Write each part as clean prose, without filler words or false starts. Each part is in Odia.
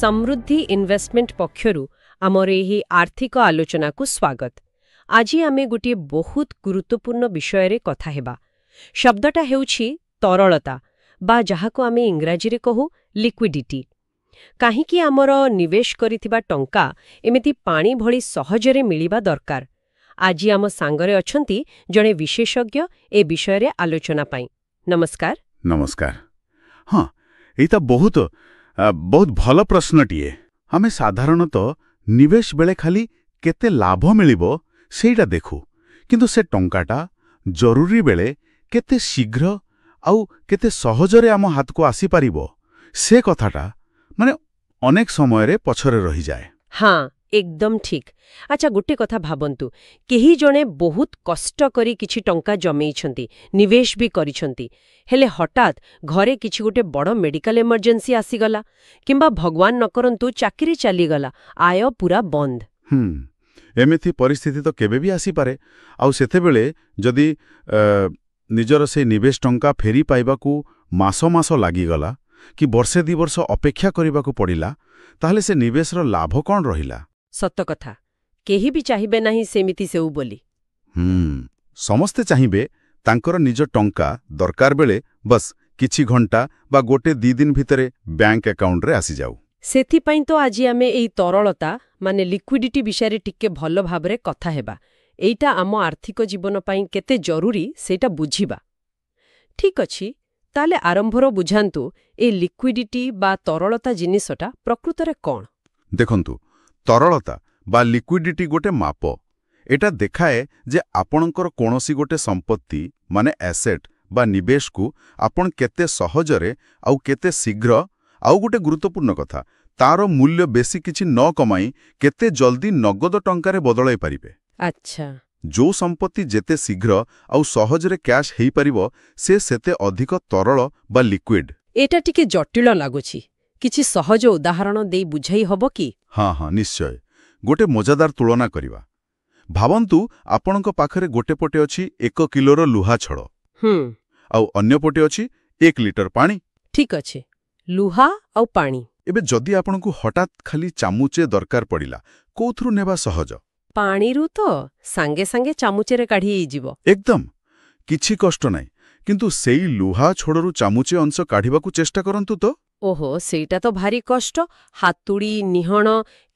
समृद्धि इन्वेस्टमेंट पक्षरु आमर एही आर्थिक आलोचना को स्वागत। आज आमे गोटे बहुत गुरुत्वपूर्ण विषय रे कथा हेबा। शब्दटा हेउछि तरलता बा जहाको आमे इंग्राजी रे कहू लिक्विडिटी। काहीकि आमर निवेश करिथिबा टंका एमिति पानी भଳି सहजरे मिलिबा दरकार। आज आम सांगरे अछंती जणे विशेषज्ञ ए विषय रे आलोचना पाई। नमस्कार। नमस्कार। हाँ, एटा बहुत भल प्रश्नटीए। आमे साधारणतः निवेश बेले खाली केते लाभ मिलिबो सेटा देखू, किंतु से टंकाटा जरूरी बेले केते शीघ्र आउ केते सहजरे आम हाथ को आसी पारिबो से कथाटा माने अनेक समय रे पछरे रही जाए। हाँ, एकदम ठीक। अच्छा, गोटे कथा भाबंतु, केही जणे बहुत कष्ट करी किछि टंका जमेइछंती, निवेश भी करिछंती, हेले हठात घरे किछि गोटे बड़ मेडिकल इमरजेंसी आसीगला किंबा भगवान न करंतु चाकरी चलीगला, आय पूरा बंद। एमिथि परिस्थिति तो केबे भी आसी पारे। आउ सेते बेले जदि निजर से निवेश टंका फेरी पाइबाकू मास मास लागिगला कि वर्षे दी वर्ष अपेक्षा करिबाकू पड़िला, ताहले से निवेशर लाभ कौन रहिला? सत्य कथा, केही भी चाहिबे नाही सेमिति सेउ बोली। समस्ते चाहिबे तांकर निज टंका दरकार बेले बस किछि घंटा बा गोटे दी दिन भितरे बैंक अकाउंट रे आसी जाऊ। सेथि पई तो आज आमे एई तरलता माने लिक्विडिटी विषय टिके भल भाबरे कथा हेबा। एइटा आम आर्थिक जीवन पई केते जरूरी सेटा बुझिबा। ठीक अछि, ताले आरंभर बुझांतु ए लिक्विडिटी बा तरलता जिनिसटा प्रकृतरे कोन? देखंतु, तरलता बा लिक्विडिटी गोटे माप। एटा देखाए जे आपणकर कोनोसी गोटे संपत्ति माने एसेट बा निवेश को आपण केते सहजरे आउ केते शीघ्र, आउ गोटे गुरुत्वपूर्ण कथा, तारो मूल्य बेसी किछि न कमाई केते जल्दी नगद टंकारे बदलाई पारिबे। अच्छा, जो संपत्ति जेते शीघ्र आउ सहजरे कैश हेई पारिबो से सेते अधिक तरल बा लिक्विड। एटा टिके जटिल लागुछि, किछि सहज उदाहरण देई बुझाई हबो कि? हाँ, निश्चय। गोटे मजादार तुलना करिवा। भावन्तु आपणक पाखरे गोटे पटे अछि 1 किलोर लुहा छड़, आउ अन्य पटे अछि 1 लिटर पानी। ठीक अछि, लुहा आउ पानी। एबे जदि आपणकु हठात खाली चामुचे दरकार पड़िला, कोथरु नेबा सहज? पानीरु तो सांगे सांगे चामुचेरे काढी जीवो। एकदम किछि कष्ट नाही, किंतु सेई लुहा छड़रु चामुचे अंश काढिबाकू चेष्टा करंतु तो। ओहो, सेटा तो भारी कष्ट। हातुड़ी निहण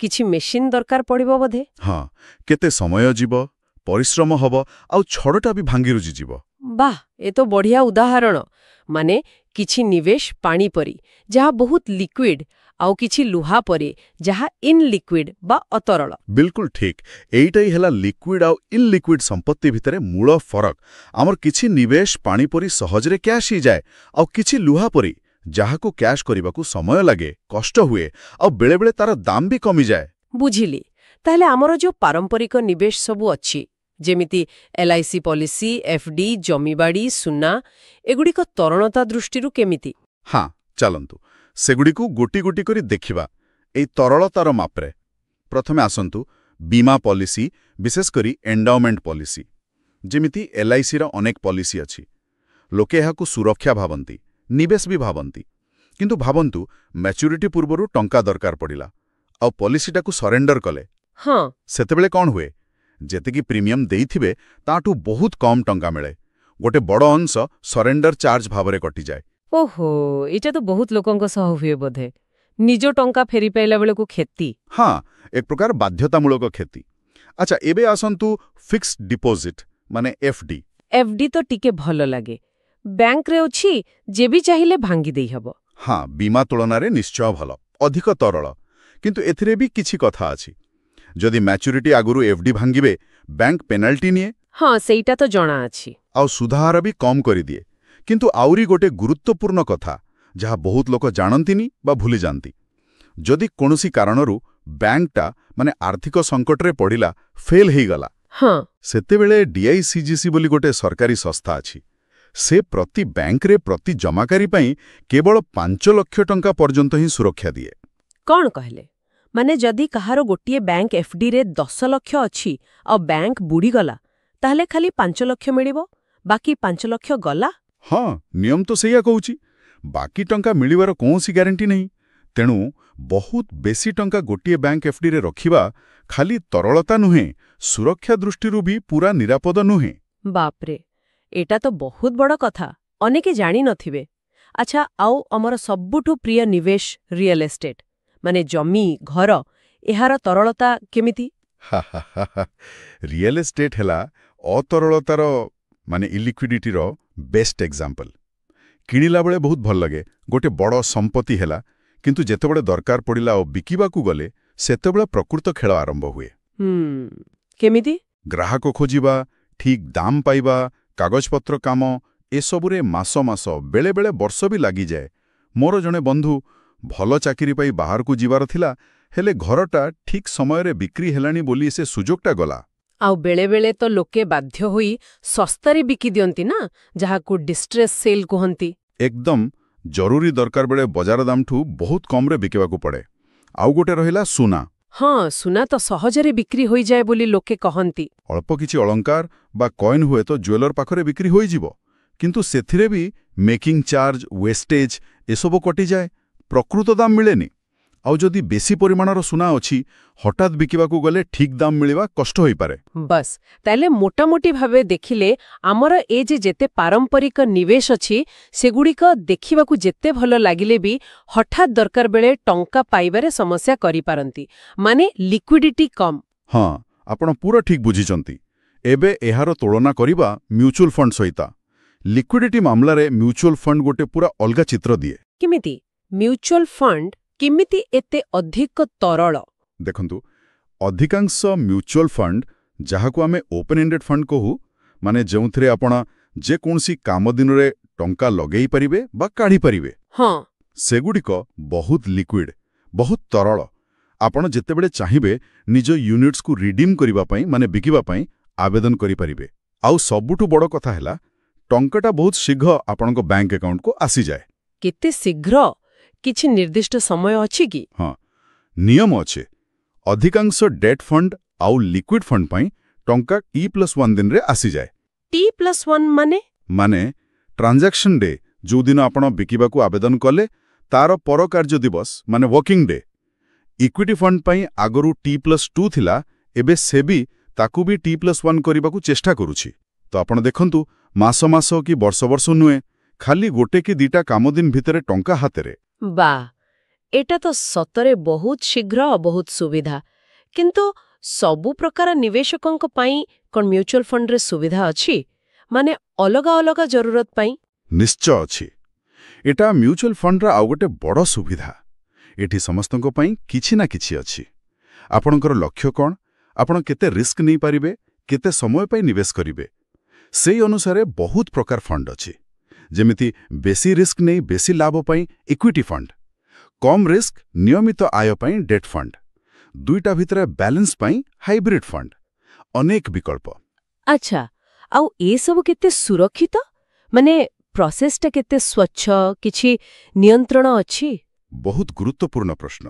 किछि मेशिन दरकार पड़िबो बोधे। हाँ, केते समय जीव, परिश्रम हबो, आउ छड़टा भी भांगी रुजी जीव। वाह, ए तो बढ़िया उदाहरण। माने किछि निवेश पानी परी जहा बहुत लिक्विड, आउ किछि लुहा परी जहा इन लिक्विड बा अतरल। बिल्कुल ठीक। एइटाई हेला लिक्विड आउ इन लिक्विड संपत्ति भितरे मूल फरक। आमर किछि निवेश पानी परी सहजरे कैश ही जाए, आउ किछि लुहा परी जहाको कैश करिबाकू समय लागे, कष्ट हुए, आउ बेले बेले तार दाम भी कमी जाए। बुझिली। ताहले आमर जो पारंपरिक निवेश सबु अछि, जेमिति LIC पॉलिसी, FD, जमीबाड़ी, सुना, एगुड़िक तरणता दृष्टिरु केमिति? हाँ, चलंतु सेगुड़िकू गोटी गोटी करी देखिबा। एई तरलतार मापरे प्रथमे आसंतु बीमा पॉलिसी, विशेष करी एंडाउमेंट पॉलिसी। जेमिति LIC रा अनेक पॉलिसी अछि। लोके एहाकू सुरक्षा भाबंती, निवेश भी भाबंती, किंतु भाबंतु मैच्योरिटी पूर्वरु टंका दरकार पड़िला आउ पॉलिसीटाकू सरेंडर कले। हाँ, सेतेबेले कौन हुए? जेतिकी प्रीमियम देइथिबे ताठू बहुत कम टंका मिले, गोटे बड़ अंश सरेंडर चार्ज भावरे कटि जाए। ओहो, एटा तो बहुत लोकंक सह हुए बोधे। निजो टंका फेरी पाइला बेलकू खेती। हाँ, एक प्रकार बाध्यतामूलक खेती। अच्छा, एबे आसंतु फिक्स्ड डिपोजिट माने FD। FD तो टिके भल लागे। बैंक रे अछि जे भी चाहिले भांगी देई हबो। हाँ, बीमा तुलना रे निश्चय भल, अधिक तरल, किंतु एथिरे भी किछि कथा अछि। जदि मैच्योरिटी आगुरु FD भांगिबे, बैंक पेनाल्टी निये। हाँ, सेइटा तो जणा अछि। आउ सुधार भी कम करि दिए। किंतु आउरी गोटे गुरुत्वपूर्ण कथा जहा बहुत लोक जानंतिनी बा भूली जानती, जदि कोनोसी कारणरू बैंकटा माने आर्थिक संकट रे पड़िला, फेल हेई गला, हाँ, सेतेबेले DICGC बोली गोटे सरकारी संस्था अछि। से प्रति बैंक रे प्रति जमाकारी पई केवल 5 लाख टंका पर्यंत ही सुरक्षा दिए। कौन कहले? माने जदि कहारो गोटिए बैंक FD रे 10 लाख अछि और बैंक बुड़ी गला, ताहले खाली 5 लाख मिलिबो, बाकी 5 लाख गला? हाँ, नियम तो सैया कहूची। बाकी टंका मिलिबार कौनसी ग्यारंटी नहीं। ତେଣୁ ବହୁତ ବେଶୀ ଟଙ୍କା ଗୋଟିଏ ବ୍ୟାଙ୍କ ଏଫ୍ଡିରେ ରଖିବା ଖାଲି ତରଳତା ନୁହେଁ, ସୁରକ୍ଷା ଦୃଷ୍ଟିରୁ ବି ପୁରା ନିରାପଦ ନୁହେଁ। ବାପରେ, ଏଟା ତ ବହୁତ ବଡ଼ କଥା, ଅନେକେ ଜାଣିନଥିବେ। ଆଚ୍ଛା, ଆଉ ଆମର ସବୁଠୁ ପ୍ରିୟ ନିବେଶ ରିଏଲ ଏଷ୍ଟେଟ୍, ମାନେ ଜମି, ଘର, ଏହାର ତରଳତା କେମିତି? ରିଏଲ ଏଷ୍ଟେଟ୍ ହେଲା ଅତରଳତାର ଇଲିକ୍ୱିଡିଟିର ବେଷ୍ଟ ଏକ୍ଜାମ୍ପଲ। କିଣିଲା ବେଳେ ବହୁତ ଭଲ ଲାଗେ, ଗୋଟେ ବଡ଼ ସମ୍ପତ୍ତି ହେଲା, କିନ୍ତୁ ଯେତେବେଳେ ଦରକାର ପଡ଼ିଲା ଆଉ ବିକିବାକୁ ଗଲେ ସେତେବେଳେ ପ୍ରକୃତ ଖେଳ ଆରମ୍ଭ ହୁଏ। କେମିତି? ଗ୍ରାହକ ଖୋଜିବା, ଠିକ୍ ଦାମ ପାଇବା, କାଗଜପତ୍ର କାମ, ଏସବୁରେ ମାସ ମାସ, ବେଳେବେଳେ ବର୍ଷ ବି ଲାଗିଯାଏ। ମୋର ଜଣେ ବନ୍ଧୁ ଭଲ ଚାକିରି ପାଇ ବାହାରକୁ ଯିବାର ଥିଲା, ହେଲେ ଘରଟା ଠିକ୍ ସମୟରେ ବିକ୍ରି ହେଲାଣି ବୋଲି ସେ ସୁଯୋଗଟା ଗଲା। ଆଉ ବେଳେବେଳେ ତ ଲୋକେ ବାଧ୍ୟ ହୋଇ ଶସ୍ତାରେ ବିକି ଦିଅନ୍ତି ନା, ଯାହାକୁ ଡିଷ୍ଟ୍ରେସ୍ ସେଲ୍ କୁହନ୍ତି। ଏକଦମ ଜରୁରୀ ଦରକାର ବେଳେ ବଜାର ଦାମଠୁ ବହୁତ କମରେ ବିକିବାକୁ ପଡ଼େ। ଆଉ ଗୋଟେ ରହିଲା ସୁନା। ହଁ, ସୁନା ତ ସହଜରେ ବିକ୍ରି ହୋଇଯାଏ ବୋଲି ଲୋକେ କହନ୍ତି। ଅଳ୍ପ କିଛି ଅଳଙ୍କାର ବା କଏନ୍ ହୁଏତ ଜୁଏଲର ପାଖରେ ବିକ୍ରି ହୋଇଯିବ, କିନ୍ତୁ ସେଥିରେ ବି ମେକିଂ ଚାର୍ଜ, ୱେଷ୍ଟେଜ୍ ଏସବୁ କଟିଯାଏ, ପ୍ରକୃତ ଦାମ ମିଳେନି। ଆଉ ଯଦି ବେଶୀ ପରିମାଣର ସୁନା ଅଛି, ହଠାତ୍ ବିକିବାକୁ ଗଲେ ଠିକ୍ ଦାମ ମିଳିବା କଷ୍ଟ ହୋଇପାରେ। ବସ୍, ତାହେଲେ ମୋଟାମୋଟି ଭାବେ ଦେଖିଲେ ଆମର ଯେତେ ପାରମ୍ପରିକ ନିବେଶ ଅଛି, ସେଗୁଡ଼ିକ ଦେଖିବାକୁ ଯେତେ ଭଲ ଲାଗିଲେ ବି ହଠାତ୍ ଦରକାର ବେଳେ ଟଙ୍କା ପାଇବାରେ ସମସ୍ୟା କରିପାରନ୍ତି, ମାନେ ଲିକ୍ୱିଡିଟି କମ୍। ହଁ, ଆପଣ ପୁରା ଠିକ୍ ବୁଝିଛନ୍ତି। ଏବେ ଏହାର ତୁଳନା କରିବା ମ୍ୟୁଚୁଆଲ ଫଣ୍ଡ ସହିତ। ଲିକ୍ୱିଡିଟି ମାମଲାରେ ମ୍ୟୁଚୁଆଲ ଫଣ୍ଡ ଗୋଟେ ପୁରା ଅଲଗା ଚିତ୍ର ଦିଏ। କେମିତି? ମ୍ୟୁଚୁଆଲ ଫଣ୍ଡ କେମିତି ଏତେ ଅଧିକ ତରଳ? ଦେଖନ୍ତୁ, ଅଧିକାଂଶ ମ୍ୟୁଚୁଆଲ ଫଣ୍ଡ, ଯାହାକୁ ଆମେ ଓପନ୍ ଏଣ୍ଡେଡ୍ ଫଣ୍ଡ କହୁ, ମାନେ ଯେଉଁଥିରେ ଆପଣ ଯେକୌଣସି କାମ ଦିନରେ ଟଙ୍କା ଲଗେଇ ପାରିବେ ବା କାଢ଼ିପାରିବେ, ହଁ, ସେଗୁଡ଼ିକ ବହୁତ ଲିକ୍ୱିଡ୍, ବହୁତ ତରଳ। ଆପଣ ଯେତେବେଳେ ଚାହିଁବେ ନିଜ ୟୁନିଟ୍ସକୁ ରିଡିମ୍ କରିବା ପାଇଁ, ବିକିବା ପାଇଁ ଆବେଦନ କରିପାରିବେ। ଆଉ ସବୁଠୁ ବଡ଼ କଥା ହେଲା, ଟଙ୍କାଟା ବହୁତ ଶୀଘ୍ର ଆପଣଙ୍କ ବ୍ୟାଙ୍କ ଆକାଉଣ୍ଟକୁ ଆସିଯାଏ। କେତେ ଶୀଘ୍ର? କିଛି ନିର୍ଦ୍ଦିଷ୍ଟ ସମୟ ଅଛି କି? ହଁ, ନିୟମ ଅଛି। ଅଧିକାଂଶ ଡେଟ୍ ଫଣ୍ଡ ଆଉ ଲିକ୍ୱିଡ୍ ଫଣ୍ଡ ପାଇଁ ଟଙ୍କା T+1 ଦିନରେ ଆସିଯାଏ। T+1 ମାନେ? ଟ୍ରାଞ୍ଜାକ୍ସନ୍ ଡେ, ଯେଉଁଦିନ ଆପଣ ବିକିବାକୁ ଆବେଦନ କଲେ, ତାର ପର କାର୍ଯ୍ୟ ଦିବସ, ୱାର୍କିଂ ଡେ। ଇକ୍ୱିଟି ଫଣ୍ଡ ପାଇଁ ଆଗରୁ T+2 ଥିଲା, ଏବେ ସେବି ତାକୁ ବି T+1 କରିବାକୁ ଚେଷ୍ଟା କରୁଛି। ତ ଆପଣ ଦେଖନ୍ତୁ, ମାସ ମାସ କି ବର୍ଷ ବର୍ଷ ନୁହେଁ, ଖାଲି ଗୋଟେ କି ଦିଟା କାମଦିନ ଭିତରେ ଟଙ୍କା ହାତରେ। ବାଃ, ଏଟା ତ ସତରେ ବହୁତ ଶୀଘ୍ର, ବହୁତ ସୁବିଧା। କିନ୍ତୁ ସବୁ ପ୍ରକାର ନିବେଶକଙ୍କ ପାଇଁ କ'ଣ ମ୍ୟୁଚୁଆଲ ଫଣ୍ଡରେ ସୁବିଧା ଅଛି? ମାନେ ଅଲଗା ଅଲଗା ଜରୁରତ ପାଇଁ? ନିଶ୍ଚୟ ଅଛି। ଏଟା ମ୍ୟୁଚୁଆଲ ଫଣ୍ଡର ଆଉ ଗୋଟେ ବଡ଼ ସୁବିଧା। ଏଠି ସମସ୍ତଙ୍କ ପାଇଁ କିଛି ନା କିଛି ଅଛି। ଆପଣଙ୍କର ଲକ୍ଷ୍ୟ କ'ଣ? ଆପଣ କେତେ ରିସ୍କ ନେଇପାରିବେ, କେତେ ସମୟ ପାଇଁ ନିବେଶ କରିବେ, ସେଇ ଅନୁସାରେ ବହୁତ ପ୍ରକାର ଫଣ୍ଡ ଅଛି। ଯେମିତି ବେଶୀ ରିସ୍କ ନେଇ ବେଶୀ ଲାଭ ପାଇଁ ଇକ୍ୱିଟି ଫଣ୍ଡ, କମ୍ ରିସ୍କ ନିୟମିତ ଆୟ ପାଇଁ ଡେଟ୍ ଫଣ୍ଡ, ଦୁଇଟା ଭିତରେ ବ୍ୟାଲେନ୍ସ ପାଇଁ ହାଇବ୍ରିଡ୍ ଫଣ୍ଡ, ଅନେକ ବିକଳ୍ପ। ଆଚ୍ଛା, ଆଉ ଏସବୁ କେତେ ସୁରକ୍ଷିତ? ମାନେ ପ୍ରୋସେସଟା କେତେ ସ୍ୱଚ୍ଛ, କିଛି ନିୟନ୍ତ୍ରଣ ଅଛି? ବହୁତ ଗୁରୁତ୍ୱପୂର୍ଣ୍ଣ ପ୍ରଶ୍ନ।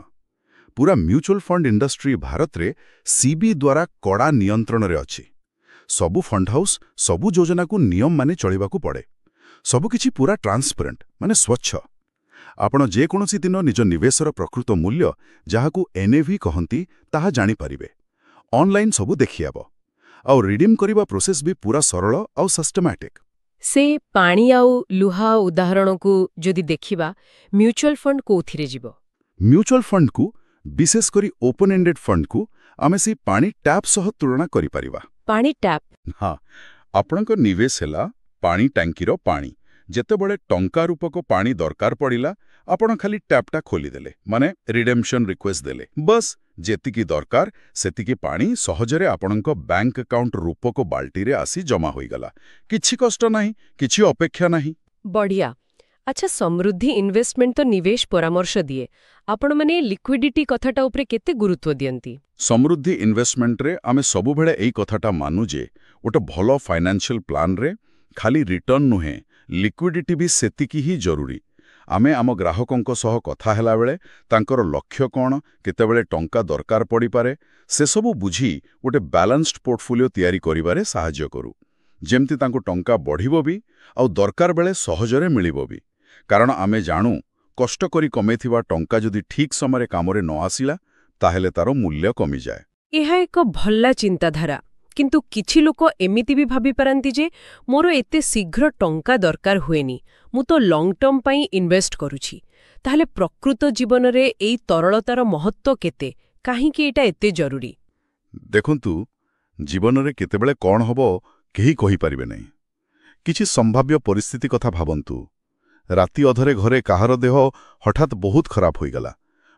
ପୁରା ମ୍ୟୁଚୁଆଲ ଫଣ୍ଡ ଇଣ୍ଡଷ୍ଟ୍ରି ଭାରତରେ ସିବି ଦ୍ୱାରା କଡ଼ା ନିୟନ୍ତ୍ରଣରେ ଅଛି। ସବୁ ଫଣ୍ଡ ହାଉସ୍, ସବୁ ଯୋଜନାକୁ ନିୟମ ମାନି ଚଳିବାକୁ ପଡ଼େ। ସବୁକିଛି ପୁରା ଟ୍ରାନ୍ସପେରେଣ୍ଟ, ସ୍ୱଚ୍ଛ। ଆପଣ ଯେକୌଣସି ଦିନ ନିଜ ନିବେଶର ପ୍ରକୃତ ମୂଲ୍ୟ, ଯାହାକୁ NAV କହନ୍ତି, ତାହା ଜାଣିପାରିବେ। ଅନଲାଇନ୍ ସବୁ ଦେଖିହେବ। ଆଉ ରିଡିମ୍ କରିବା ପ୍ରୋସେସ୍ ବି ପୁରା ସରଳ ଆଉ ସିଷ୍ଟମାଟିକ୍। ସେ ପାଣି ଆଉ ଲୁହା ଉଦାହରଣକୁ ଯଦି ଦେଖିବା, ମ୍ୟୁଚୁଆଲ ଫଣ୍ଡ କୋଉଥିରେ ଯିବ? ମ୍ୟୁଚୁଆଲ ଫଣ୍ଡକୁ, ବିଶେଷ କରି ଓପନ୍ ଏଣ୍ଡେଡ୍ ଫଣ୍ଡକୁ, ଆମେ ସେଇ ପାଣି ଟ୍ୟାପ୍ ସହ ତୁଳନା କରିପାରିବା। ପାଣି ଟ୍ୟାପ୍? ହଁ, ଆପଣଙ୍କ ନିବେଶ ହେଲା ପାଣି ଟାଙ୍କିର ପାଣି। ଯେତେବେଳେ ଟଙ୍କା ରୂପକ ପାଣି ଦରକାର ପଡ଼ିଲା, ଆପଣ ଖାଲି ଟ୍ୟାପ୍ଟା ଖୋଲିଦେଲେ, ରିଡେମ୍ପସନ୍ ରିକ୍ୱେଷ୍ଟ ଦେଲେ। ବସ୍, ଯେତିକି ଦରକାର ସେତିକି ପାଣି ସହଜରେ ଆପଣଙ୍କ ବ୍ୟାଙ୍କ ଆକାଉଣ୍ଟ ରୂପକ ବାଲ୍ଟିରେ ଆସି ଜମା ହୋଇଗଲା। କିଛି କଷ୍ଟ ନାହିଁ, କିଛି ଅପେକ୍ଷା ନାହିଁ। ବଢ଼ିଆ। ଆଚ୍ଛା, ସମୃଦ୍ଧି ଇନଭେଷ୍ଟମେଣ୍ଟ ତ ନିବେଶ ପରାମର୍ଶ ଦିଏ। ଆପଣମାନେ ଲିକ୍ୱିଡିଟି କଥାଟା ଉପରେ କେତେ ଗୁରୁତ୍ୱ ଦିଅନ୍ତି? ସମୃଦ୍ଧି ଇନଭେଷ୍ଟମେଣ୍ଟରେ ଆମେ ସବୁବେଳେ ଏଇ କଥାଟା ମାନୁ ଯେ ଗୋଟେ ଭଲ ଫାଇନାନ୍ସିଆଲ ପ୍ଲାନରେ ଖାଲି ରିଟର୍ନ ନୁହେଁ, ଲିକ୍ୱିଡିଟି ବି ସେତିକି ହିଁ ଜରୁରୀ। ଆମେ ଆମ ଗ୍ରାହକଙ୍କ ସହ କଥା ହେଲାବେଳେ ତାଙ୍କର ଲକ୍ଷ୍ୟ କ'ଣ, କେତେବେଳେ ଟଙ୍କା ଦରକାର ପଡ଼ିପାରେ, ସେସବୁ ବୁଝି ଗୋଟେ ବାଲାନ୍ସଡ ପୋର୍ଟଫୋଲିଓ ତିଆରି କରିବାରେ ସାହାଯ୍ୟ କରୁ। ଯେମିତି ତାଙ୍କୁ ଟଙ୍କା ବଢ଼ିବ ବି ଆଉ ଦରକାର ବେଳେ ସହଜରେ ମିଳିବ ବି। କାରଣ ଆମେ ଜାଣୁ, କଷ୍ଟ କରି କମେଇଥିବା ଟଙ୍କା ଯଦି ଠିକ୍ ସମୟରେ କାମରେ ନ ଆସିଲା ତାହେଲେ ତାର ମୂଲ୍ୟ କମିଯାଏ। ଏହା ଏକ ଭଲ ଚିନ୍ତାଧାରା। କିନ୍ତୁ କିଛି ଲୋକ ଏମିତି ବି ଭାବିପାରନ୍ତି ଯେ ମୋର ଏତେ ଶୀଘ୍ର ଟଙ୍କା ଦରକାର ହୁଏନି, ମୁଁ ତ ଲଙ୍ଗ୍ ଟର୍ମ ପାଇଁ ଇନଭେଷ୍ଟ କରୁଛି। ତାହେଲେ ପ୍ରକୃତ ଜୀବନରେ ଏଇ ତରଳତାର ମହତ୍ତ୍ୱ କେତେ? କାହିଁକି ଏଇଟା ଏତେ ଜରୁରୀ? ଦେଖନ୍ତୁ, ଜୀବନରେ କେତେବେଳେ କ'ଣ ହେବ କେହି କହିପାରିବେ ନାହିଁ। କିଛି ସମ୍ଭାବ୍ୟ ପରିସ୍ଥିତି କଥା ଭାବନ୍ତୁ। ରାତି ଅଧରେ ଘରେ କାହାର ଦେହ ହଠାତ୍ ବହୁତ ଖରାପ ହୋଇଗଲା,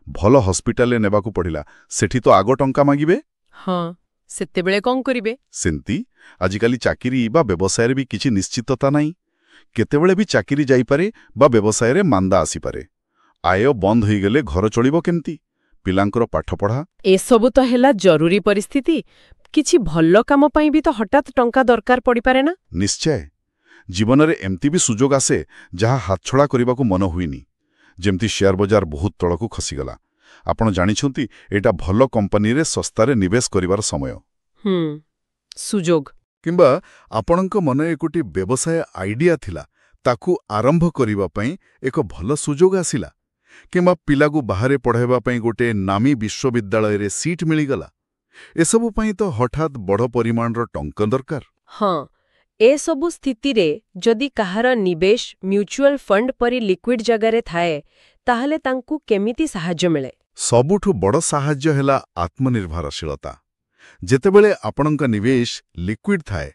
ଭଲ ହସ୍ପିଟାଲରେ ନେବାକୁ ପଡ଼ିଲା, ସେଠି ତ ଆଗ ଟଙ୍କା ମାଗିବେ। ହଁ, ସେତେବେଳେ କ'ଣ କରିବେ? ସେମିତି ଆଜିକାଲି ଚାକିରି ବା ବ୍ୟବସାୟରେ ବି କିଛି ନିଶ୍ଚିତତା ନାହିଁ। କେତେବେଳେ ବି ଚାକିରି ଯାଇପାରେ ବା ବ୍ୟବସାୟରେ ମାନ୍ଦା ଆସିପାରେ। ଆୟ ବନ୍ଦ ହୋଇଗଲେ ଘର ଚଳିବ କେମିତି? ପିଲାଙ୍କର ପାଠପଢ଼ା? ଏସବୁ ତ ହେଲା ଜରୁରୀ ପରିସ୍ଥିତି। କିଛି ଭଲ କାମ ପାଇଁ ବି ତ ହଠାତ୍ ଟଙ୍କା ଦରକାର ପଡ଼ିପାରେ ନା? ନିଶ୍ଚୟ। ଜୀବନରେ ଏମିତି ବି ସୁଯୋଗ ଆସେ ଯାହା ହାତଛଡ଼ା କରିବାକୁ ମନ ହୁଏନି। ଯେମିତି ସେୟାର ବଜାର ବହୁତ ତଳକୁ ଖସିଗଲା, ଆପଣ ଜାଣିଛନ୍ତି ଏଇଟା ଭଲ କମ୍ପାନୀରେ ଶସ୍ତାରେ ନିବେଶ କରିବାର ସମୟ। ସୁଯୋଗ। କିମ୍ବା ଆପଣଙ୍କ ମନରେ ଗୋଟିଏ ବ୍ୟବସାୟ ଆଇଡିଆ ଥିଲା, ତାକୁ ଆରମ୍ଭ କରିବା ପାଇଁ ଏକ ଭଲ ସୁଯୋଗ ଆସିଲା। କିମ୍ବା ପିଲାକୁ ବାହାରେ ପଢ଼ାଇବା ପାଇଁ ଗୋଟିଏ ନାମୀ ବିଶ୍ୱବିଦ୍ୟାଳୟରେ ସିଟ୍ ମିଳିଗଲା। ଏସବୁ ପାଇଁ ତ ହଠାତ୍ ବଡ଼ ପରିମାଣର ଟଙ୍କା ଦରକାର। ହଁ, ଏସବୁ ସ୍ଥିତିରେ ଯଦି କାହାର ନିବେଶ ମ୍ୟୁଚୁଆଲ ଫଣ୍ଡ ପରି ଲିକ୍ୱିଡ୍ ଜାଗାରେ ଥାଏ, ତାହେଲେ ତାଙ୍କୁ କେମିତି ସାହାଯ୍ୟ ମିଳେ? ସବୁଠୁ ବଡ଼ ସାହାଯ୍ୟ ହେଲା ଆତ୍ମନିର୍ଭରଶୀଳତା। ଯେତେବେଳେ ଆପଣଙ୍କ ନିବେଶ ଲିକ୍ୱିଡ୍ ଥାଏ,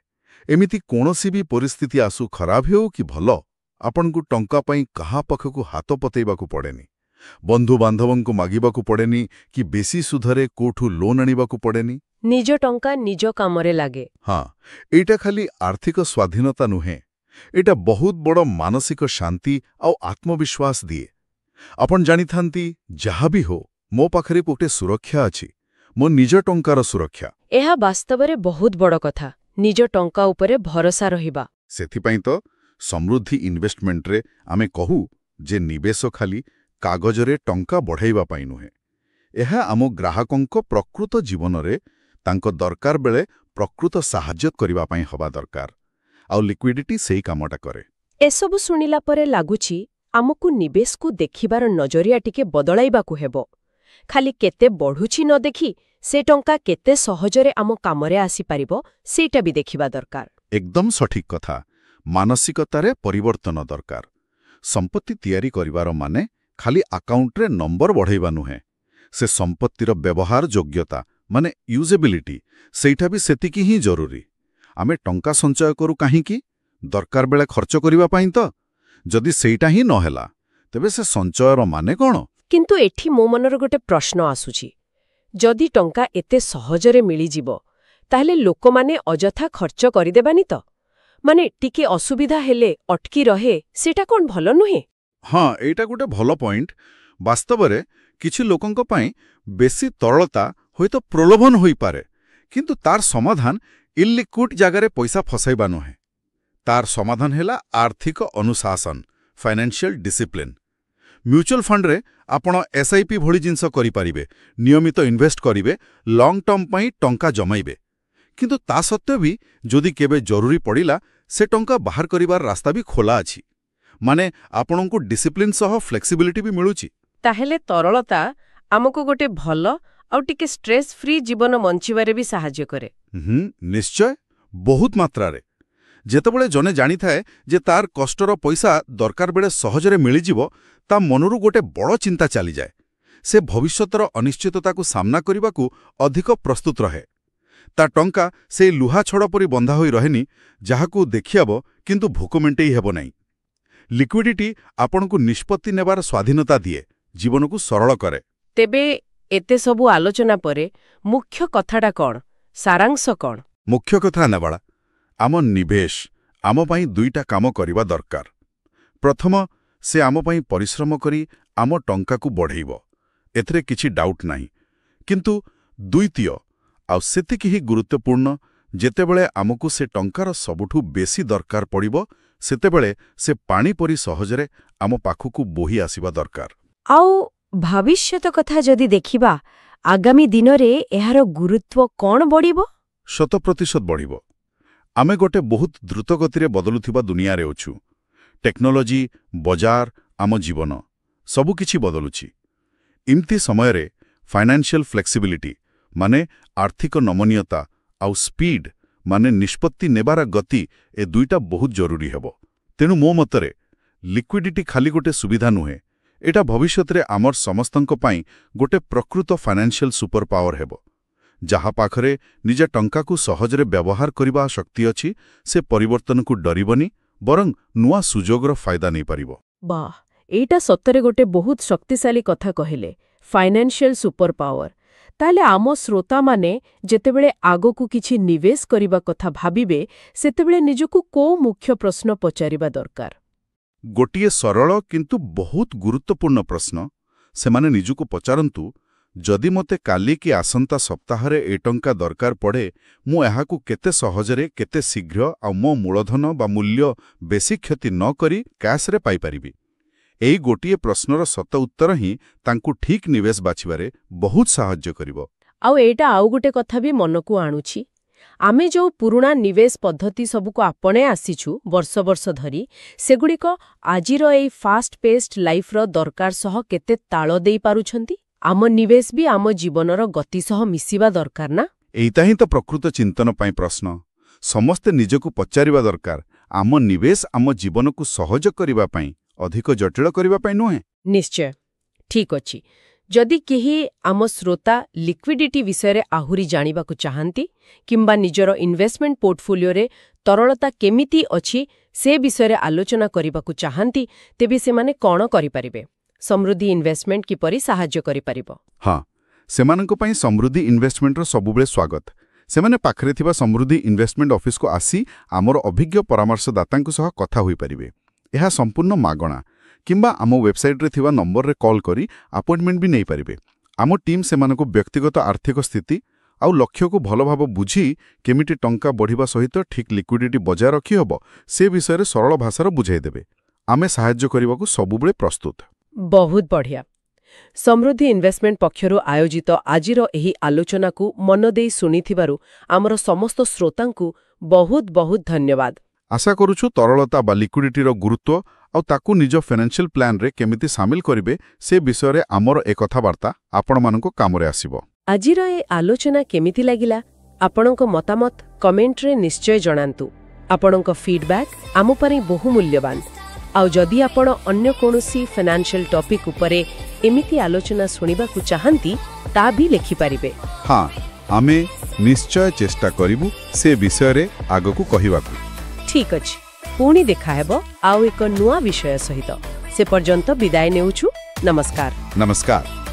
ଏମିତି କୌଣସି ବି ପରିସ୍ଥିତି ଆସୁ, ଖରାପ ହେଉ କି ଭଲ, ଆପଣଙ୍କୁ ଟଙ୍କା ପାଇଁ କାହା ପାଖକୁ ହାତ ପତେଇବାକୁ ପଡ଼େନି। ବନ୍ଧୁବାନ୍ଧବଙ୍କୁ ମାଗିବାକୁ ପଡ଼େନି କି ବେଶୀ ସୁଧରେ କୋଉଠୁ ଲୋନ୍ ଆଣିବାକୁ ପଡ଼େନି। ନିଜ ଟଙ୍କା ନିଜ କାମରେ ଲାଗେ। ହଁ, ଏଇଟା ଖାଲି ଆର୍ଥିକ ସ୍ୱାଧୀନତା ନୁହେଁ, ଏଇଟା ବହୁତ ବଡ଼ ମାନସିକ ଶାନ୍ତି ଆଉ ଆତ୍ମବିଶ୍ୱାସ ଦିଏ। ଆପଣ ଜାଣିଥାନ୍ତି, ଯାହା ବି ହଉ, ମୋ ପାଖରେ ଗୋଟେ ସୁରକ୍ଷା ଅଛି, ମୋ ନିଜ ଟଙ୍କାର ସୁରକ୍ଷା। ଏହା ବାସ୍ତବରେ ବହୁତ ବଡ଼ କଥା, ନିଜ ଟଙ୍କା ଉପରେ ଭରସା ରହିବା। ସେଥିପାଇଁ ତ ସମୃଦ୍ଧି ଇନଭେଷ୍ଟମେଣ୍ଟରେ ଆମେ କହୁ ଯେ ନିବେଶ ଖାଲି କାଗଜରେ ଟଙ୍କା ବଢ଼ାଇବା ପାଇଁ ନୁହେଁ, ଏହା ଆମ ଗ୍ରାହକଙ୍କ ପ୍ରକୃତ ଜୀବନରେ ତାଙ୍କ ଦରକାର ବେଳେ ପ୍ରକୃତ ସାହାଯ୍ୟ କରିବା ପାଇଁ ହେବା ଦରକାର। ଆଉ ଲିକ୍ୱିଡିଟି ସେଇ କାମଟା କରେ। ଏସବୁ ଶୁଣିଲା ପରେ ଲାଗୁଛି ଆମକୁ ନିବେଶକୁ ଦେଖିବାର ନଜରିଆ ଟିକେ ବଦଳାଇବାକୁ ହେବ। ଖାଲି କେତେ ବଢ଼ୁଛି ନ ଦେଖି ସେ ଟଙ୍କା କେତେ ସହଜରେ ଆମ କାମରେ ଆସିପାରିବ ସେଇଟା ବି ଦେଖିବା ଦରକାର। ଏକଦମ ସଠିକ୍ କଥା। ମାନସିକତାରେ ପରିବର୍ତ୍ତନ ଦରକାର। ସମ୍ପତ୍ତି ତିଆରି କରିବାର ମାନେ ଖାଲି ଆକାଉଣ୍ଟରେ ନମ୍ବର ବଢ଼ାଇବା ନୁହେଁ, ସେ ସମ୍ପତ୍ତିର ବ୍ୟବହାର ଯୋଗ୍ୟତା ମାନେ ୟୁଜେବିଲିଟି, ସେଇଟା ବି ସେତିକି ହିଁ ଜରୁରୀ। ଆମେ ଟଙ୍କା ସଞ୍ଚୟ କରୁ କାହିଁକି? ଦରକାର ବେଳେ ଖର୍ଚ୍ଚ କରିବା ପାଇଁ ତ। ଯଦି ସେଇଟା ହିଁ ନ ହେଲା, ତେବେ ସେ ସଞ୍ଚୟର ମାନେ କ'ଣ? କିନ୍ତୁ ଏଠି ମୋ ମନର ଗୋଟେ ପ୍ରଶ୍ନ ଆସୁଛି, ଯଦି ଟଙ୍କା ଏତେ ସହଜରେ ମିଳିଯିବ, ତାହେଲେ ଲୋକମାନେ ଅଯଥା ଖର୍ଚ୍ଚ କରିଦେବାନି ତ? ମାନେ ଟିକେ ଅସୁବିଧା ହେଲେ ଅଟକି ରହେ, ସେଇଟା କ'ଣ ଭଲ ନୁହେଁ? ହଁ, ଏଇଟା ଗୋଟେ ଭଲ ପଏଣ୍ଟ। ବାସ୍ତବରେ କିଛି ଲୋକଙ୍କ ପାଇଁ ବେଶୀ ତରଳତା ହୁଏତ ପ୍ରଲୋଭନ ହୋଇପାରେ, କିନ୍ତୁ ତାର ସମାଧାନ ଇଲିକ୍ୱିଡ୍ ଜାଗାରେ ପଇସା ଫସାଇବା ନୁହେଁ। ତାର ସମାଧାନ ହେଲା ଆର୍ଥିକ ଅନୁଶାସନ, ଫାଇନାନ୍ସିଆଲ ଡିସିପ୍ଲିନ୍। ମ୍ୟୁଚୁଆଲ ଫଣ୍ଡରେ ଆପଣ SIP ଭଳି ଜିନିଷ କରିପାରିବେ, ନିୟମିତ ଇନଭେଷ୍ଟ କରିବେ, ଲଙ୍ଗ୍ ଟର୍ମ ପାଇଁ ଟଙ୍କା ଜମାଇବେ। କିନ୍ତୁ ତା ସତ୍ତ୍ୱେ ବି ଯଦି କେବେ ଜରୁରୀ ପଡ଼ିଲା, ସେ ଟଙ୍କା ବାହାର କରିବାର ରାସ୍ତା ବି ଖୋଲା ଅଛି। ମାନେ ଆପଣଙ୍କୁ ଡିସିପ୍ଲିନ୍ ସହ ଫ୍ଲେକ୍ସିବିଲିଟି ବି ମିଳୁଛି। ତାହେଲେ ତରଳତା ଆମକୁ ଗୋଟେ ଭଲ ଆଉ ଟିକେ ଷ୍ଟ୍ରେସ୍ ଫ୍ରି ଜୀବନ ବଞ୍ଚିବାରେ ବି ସାହାଯ୍ୟ କରେ। ନିଶ୍ଚୟ, ବହୁତ ମାତ୍ରାରେ। ଯେତେବେଳେ ଜଣେ ଜାଣିଥାଏ ଯେ ତାର କଷ୍ଟର ପଇସା ଦରକାର ବେଳେ ସହଜରେ ମିଳିଯିବ, ତା ମନରୁ ଗୋଟେ ବଡ଼ ଚିନ୍ତା ଚାଲିଯାଏ। ସେ ଭବିଷ୍ୟତର ଅନିଶ୍ଚିତତାକୁ ସାମ୍ନା କରିବାକୁ ଅଧିକ ପ୍ରସ୍ତୁତ ରହେ। ତା ଟଙ୍କା ସେଇ ଲୁହା ଛଡ଼ ପରି ବନ୍ଧା ହୋଇ ରହେନି, ଯାହାକୁ ଦେଖିହେବ କିନ୍ତୁ ଭୋକ ମେଣ୍ଟେଇ ହେବ ନାହିଁ। ଲିକ୍ୱିଡିଟି ଆପଣଙ୍କୁ ନିଷ୍ପତ୍ତି ନେବାର ସ୍ୱାଧୀନତା ଦିଏ, ଜୀବନକୁ ସରଳ କରେ। ତେବେ ଏତେ ସବୁ ଆଲୋଚନା ପରେ ମୁଖ୍ୟ କଥାଟା କ'ଣ? ସାରାଂଶ କ'ଣ? ମୁଖ୍ୟ କଥା ନେବାଳା, ଆମ ନିବେଶ ଆମ ପାଇଁ ଦୁଇଟା କାମ କରିବା ଦରକାର। ପ୍ରଥମ, ସେ ଆମ ପାଇଁ ପରିଶ୍ରମ କରି ଆମ ଟଙ୍କାକୁ ବଢ଼େଇବ, ଏଥିରେ କିଛି ଡାଉଟ୍ ନାହିଁ। କିନ୍ତୁ ଦ୍ୱିତୀୟ, ଆଉ ସେତିକି ହିଁ ଗୁରୁତ୍ୱପୂର୍ଣ୍ଣ, ଯେତେବେଳେ ଆମକୁ ସେ ଟଙ୍କାର ସବୁଠୁ ବେଶୀ ଦରକାର ପଡ଼ିବ, ସେତେବେଳେ ସେ ପାଣି ପରି ସହଜରେ ଆମ ପାଖକୁ ବୋହି ଆସିବା ଦରକାର। ଆଉ ଭବିଷ୍ୟତ କଥା ଯଦି ଦେଖିବା, ଆଗାମୀ ଦିନରେ ଏହାର ଗୁରୁତ୍ୱ କ'ଣ ବଢ଼ିବ? 100% ବଢ଼ିବ। ଆମେ ଗୋଟେ ବହୁତ ଦ୍ରୁତଗତିରେ ବଦଳୁଥିବା ଦୁନିଆରେ ଅଛୁ। ଟେକ୍ନୋଲୋଜି, ବଜାର, ଆମ ଜୀବନ ସବୁକିଛି ବଦଳୁଛି। ଏମିତି ସମୟରେ ଫାଇନାନ୍ସିଆଲ ଫ୍ଲେକ୍ସିବିଲିଟି ମାନେ ଆର୍ଥିକ ନମନୀୟତା ଆଉ ସ୍ପିଡ୍ ମାନେ ନିଷ୍ପତ୍ତି ନେବାର ଗତି ଏ ଦୁଇଟା ବହୁତ ଜରୁରୀ ହେବ। ତେଣୁ ମୋ ମତରେ ଲିକ୍ୱିଡିଟି ଖାଲି ଗୋଟେ ସୁବିଧା ନୁହେଁ, ଏଟା ଭବିଷ୍ୟତରେ ଆମର ସମସ୍ତଙ୍କ ପାଇଁ ଗୋଟେ ପ୍ରକୃତ ଫାଇନାନ୍ସିଆଲ ସୁପର ପାୱାର ହେବ। ଯାହା ପାଖରେ ନିଜ ଟଙ୍କାକୁ ସହଜରେ ବ୍ୟବହାର କରିବା ଶକ୍ତି ଅଛି, ସେ ପରିବର୍ତ୍ତନକୁ ଡରିବନି, ବରଂ ନୂଆ ସୁଯୋଗର ଫାଇଦା ନେଇପାରିବ। ବାଃ, ଏଇଟା ସତରେ ଗୋଟେ ବହୁତ ଶକ୍ତିଶାଳୀ କଥା କହିଲେ, ଫାଇନାନ୍ସିଆଲ ସୁପର ପାୱାର। ତାହେଲେ ଆମ ଶ୍ରୋତାମାନେ ଯେତେବେଳେ ଆଗକୁ କିଛି ନିବେଶ କରିବା କଥା ଭାବିବେ, ସେତେବେଳେ ନିଜକୁ କୋଉ ମୁଖ୍ୟ ପ୍ରଶ୍ନ ପଚାରିବା ଦରକାର? ଗୋଟିଏ ସରଳ କିନ୍ତୁ ବହୁତ ଗୁରୁତ୍ୱପୂର୍ଣ୍ଣ ପ୍ରଶ୍ନ ସେମାନେ ନିଜକୁ ପଚାରନ୍ତୁ, ଯଦି ମୋତେ କାଲି କି ଆସନ୍ତା ସପ୍ତାହରେ ଏ ଟଙ୍କା ଦରକାର ପଡ଼େ, ମୁଁ ଏହାକୁ କେତେ ସହଜରେ, କେତେ ଶୀଘ୍ର ଆଉ ମୋ ମୂଳଧନ ବା ମୂଲ୍ୟ ବେଶୀ କ୍ଷତି ନ କରି କ୍ୟାସ୍ରେ ପାଇପାରିବି? ଏଇ ଗୋଟିଏ ପ୍ରଶ୍ନର ସତ ଉତ୍ତର ହିଁ ତାଙ୍କୁ ଠିକ୍ ନିବେଶ ବାଛିବାରେ ବହୁତ ସାହାଯ୍ୟ କରିବ। ଆଉ ଏଇଟା ଆଉ ଗୋଟେ କଥା ବି ମନକୁ ଆଣୁଛି, ଆମେ ଯୋଉ ପୁରୁଣା ନିବେଶ ପଦ୍ଧତି ସବୁକୁ ଆପଣେଇ ଆସିଛୁ ବର୍ଷ ବର୍ଷ ଧରି, ସେଗୁଡ଼ିକ ଆଜିର ଏଇ ଫାଷ୍ଟ ପେସ୍ଡ ଲାଇଫ୍ର ଦରକାର ସହ କେତେ ତାଳ ଦେଇ ପାରୁଛନ୍ତି? ଆମ ନିବେଶ ବି ଆମ ଜୀବନର ଗତି ସହ ମିଶିବା ଦରକାର ନା? ଏଇଟା ହିଁ ତ ପ୍ରକୃତ ଚିନ୍ତନ ପାଇଁ ପ୍ରଶ୍ନ। ସମସ୍ତେ ନିଜକୁ ପଚାରିବା ଦରକାର, ଆମ ନିବେଶ ଆମ ଜୀବନକୁ ସହଜ କରିବା ପାଇଁ, ଅଧିକ ଜଟିଳ କରିବା ପାଇଁ ନୁହେଁ। ନିଶ୍ଚୟ। ଠିକ୍ ଅଛି। ଯଦି କେହି ଆମ ଶ୍ରୋତା ଲିକ୍ୱିଡିଟି ବିଷୟରେ ଆହୁରି ଜାଣିବାକୁ ଚାହାନ୍ତି କିମ୍ବା ନିଜର ଇନଭେଷ୍ଟମେଣ୍ଟ ପୋର୍ଟଫୋଲିଓରେ ତରଳତା କେମିତି ଅଛି ସେ ବିଷୟରେ ଆଲୋଚନା କରିବାକୁ ଚାହାନ୍ତି, ତେବେ ସେମାନେ କ'ଣ କରିପାରିବେ? ସମୃଦ୍ଧି ଇନଭେଷ୍ଟମେଣ୍ଟ କିପରି ସାହାଯ୍ୟ କରିପାରିବ? ହଁ, ସେମାନଙ୍କ ପାଇଁ ସମୃଦ୍ଧି ଇନଭେଷ୍ଟମେଣ୍ଟର ସବୁବେଳେ ସ୍ୱାଗତ। ସେମାନେ ପାଖରେ ଥିବା ସମୃଦ୍ଧି ଇନଭେଷ୍ଟମେଣ୍ଟ ଅଫିସକୁ ଆସି ଆମର ଅଭିଜ୍ଞ ପରାମର୍ଶଦାତାଙ୍କ ସହ କଥା ହୋଇପାରିବେ। ଏହା ସମ୍ପୂର୍ଣ୍ଣ ମାଗଣା, କିମ୍ବା ଆମ ୱେବସାଇଟ୍ରେ ଥିବା ନମ୍ବରରେ କଲ୍ କରି ଆପଏଣ୍ଟମେଣ୍ଟ ବି ନେଇପାରିବେ। ଆମ ଟିମ୍ ସେମାନଙ୍କୁ ବ୍ୟକ୍ତିଗତ ଆର୍ଥିକ ସ୍ଥିତି ଆଉ ଲକ୍ଷ୍ୟକୁ ଭଲ ଭାବେ ବୁଝି କେମିତି ଟଙ୍କା ବଢ଼ିବା ସହିତ ଠିକ୍ ଲିକ୍ୱିଡିଟି ବଜାୟ ରଖିହେବ ସେ ବିଷୟରେ ସରଳ ଭାଷାରେ ବୁଝାଇଦେବେ। ଆମେ ସାହାଯ୍ୟ କରିବାକୁ ସବୁବେଳେ ପ୍ରସ୍ତୁତ। ବହୁତ ବଢ଼ିଆ। ସମୃଦ୍ଧି ଇନଭେଷ୍ଟମେଣ୍ଟ ପକ୍ଷରୁ ଆୟୋଜିତ ଆଜିର ଏହି ଆଲୋଚନାକୁ ମନ ଦେଇ ଶୁଣିଥିବାରୁ ଆମର ସମସ୍ତ ଶ୍ରୋତାଙ୍କୁ ବହୁତ ବହୁତ ଧନ୍ୟବାଦ। ଆଶା କରୁଛୁ ତରଳତା ବା ଲିକ୍ୱିଡିଟିର ଗୁରୁତ୍ୱ ଆଉ ତାକୁ ନିଜ ଫାଇନାନ୍ସିଆଲ ପ୍ଲାନ୍ରେ କେମିତି ସାମିଲ କରିବେ ସେ ବିଷୟରେ ଆମର ଏ କଥାବାର୍ତ୍ତା ଆପଣମାନଙ୍କ କାମରେ ଆସିବ। ଆଜିର ଏ ଆଲୋଚନା କେମିତି ଲାଗିଲା? ଆପଣଙ୍କ ମତାମତ କମେଣ୍ଟରେ ନିଶ୍ଚୟ ଜଣାନ୍ତୁ। ଆପଣଙ୍କ ଫିଡବ୍ୟାକ୍ ଆମ ପାଇଁ ବହୁ ମୂଲ୍ୟବାନ। ଆଉ ଯଦି ଆପଣ ଅନ୍ୟ କୌଣସି ଫାଇନାନ୍ସିଆଲ ଟପିକ୍ ଉପରେ ଏମିତି ଆଲୋଚନା ଶୁଣିବାକୁ ଚାହାନ୍ତି, ତା ବି ଲେଖିପାରିବେ। ହଁ, ଆମେ ନିଶ୍ଚୟ ଚେଷ୍ଟା କରିବୁ ସେ ବିଷୟରେ ଆଗକୁ କହିବାକୁ। ଠିକ୍ ଅଛି, ପୁଣି ଦେଖାହେବ ଆଉ ଏକ ନୂଆ ବିଷୟ ସହିତ। ସେ ପର୍ଯ୍ୟନ୍ତ ବିଦାୟ ନେଉଛୁ। ନମସ୍କାର। ନମସ୍କାର।